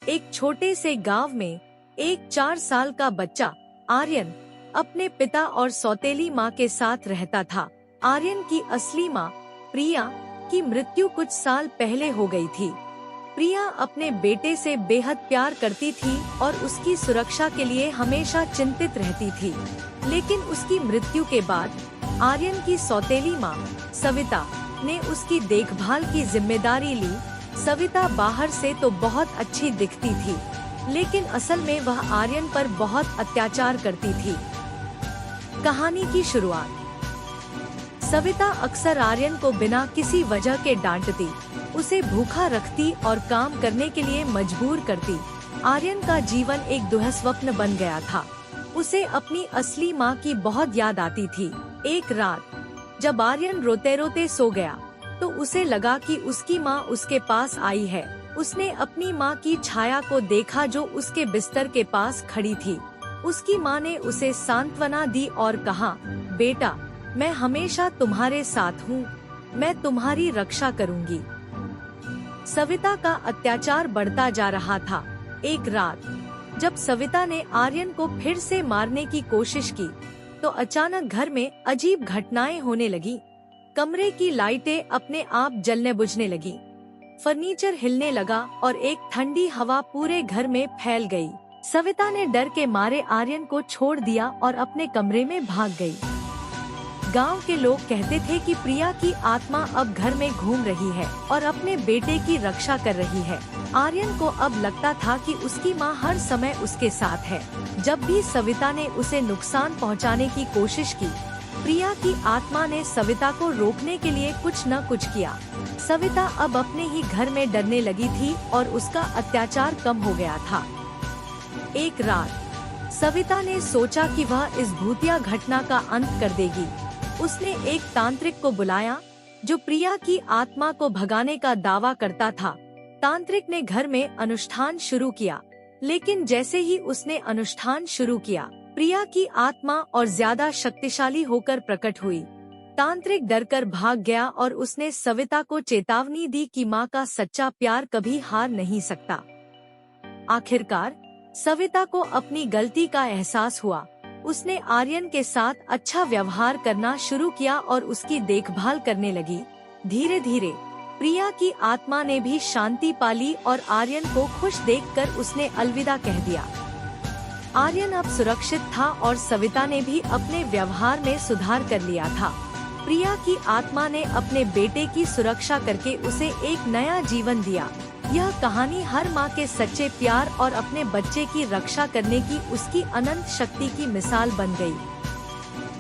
एक छोटे से गांव में एक 4 साल का बच्चा आर्यन अपने पिता और सौतेली माँ के साथ रहता था। आर्यन की असली माँ प्रिया की मृत्यु कुछ साल पहले हो गई थी। प्रिया अपने बेटे से बेहद प्यार करती थी और उसकी सुरक्षा के लिए हमेशा चिंतित रहती थी। लेकिन उसकी मृत्यु के बाद आर्यन की सौतेली माँ सविता ने उसकी देखभाल की जिम्मेदारी ली। सविता बाहर से तो बहुत अच्छी दिखती थी, लेकिन असल में वह आर्यन पर बहुत अत्याचार करती थी। कहानी की शुरुआत। सविता अक्सर आर्यन को बिना किसी वजह के डांटती, उसे भूखा रखती और काम करने के लिए मजबूर करती। आर्यन का जीवन एक दुस्वप्न बन गया था। उसे अपनी असली माँ की बहुत याद आती थी। एक रात जब आर्यन रोते रोते सो गया तो उसे लगा कि उसकी माँ उसके पास आई है। उसने अपनी माँ की छाया को देखा जो उसके बिस्तर के पास खड़ी थी। उसकी माँ ने उसे सांत्वना दी और कहा, बेटा, मैं हमेशा तुम्हारे साथ हूँ, मैं तुम्हारी रक्षा करूँगी। सविता का अत्याचार बढ़ता जा रहा था। एक रात जब सविता ने आर्यन को फिर से मारने की कोशिश की तो अचानक घर में अजीब घटनाएं होने लगी। कमरे की लाइटें अपने आप जलने बुझने लगी, फर्नीचर हिलने लगा और एक ठंडी हवा पूरे घर में फैल गई। सविता ने डर के मारे आर्यन को छोड़ दिया और अपने कमरे में भाग गई। गांव के लोग कहते थे कि प्रिया की आत्मा अब घर में घूम रही है और अपने बेटे की रक्षा कर रही है। आर्यन को अब लगता था कि उसकी माँ हर समय उसके साथ है। जब भी सविता ने उसे नुकसान पहुँचाने की कोशिश की, प्रिया की आत्मा ने सविता को रोकने के लिए कुछ न कुछ किया। सविता अब अपने ही घर में डरने लगी थी और उसका अत्याचार कम हो गया था। एक रात सविता ने सोचा कि वह इस भूतिया घटना का अंत कर देगी। उसने एक तांत्रिक को बुलाया जो प्रिया की आत्मा को भगाने का दावा करता था। तांत्रिक ने घर में अनुष्ठान शुरू किया, लेकिन जैसे ही उसने अनुष्ठान शुरू किया, प्रिया की आत्मा और ज्यादा शक्तिशाली होकर प्रकट हुई। तांत्रिक डरकर भाग गया और उसने सविता को चेतावनी दी कि माँ का सच्चा प्यार कभी हार नहीं सकता। आखिरकार सविता को अपनी गलती का एहसास हुआ। उसने आर्यन के साथ अच्छा व्यवहार करना शुरू किया और उसकी देखभाल करने लगी। धीरे धीरे प्रिया की आत्मा ने भी शांति पाली और आर्यन को खुश देखकर उसने अलविदा कह दिया। आर्यन अब सुरक्षित था और सविता ने भी अपने व्यवहार में सुधार कर लिया था। प्रिया की आत्मा ने अपने बेटे की सुरक्षा करके उसे एक नया जीवन दिया। यह कहानी हर माँ के सच्चे प्यार और अपने बच्चे की रक्षा करने की उसकी अनंत शक्ति की मिसाल बन गई।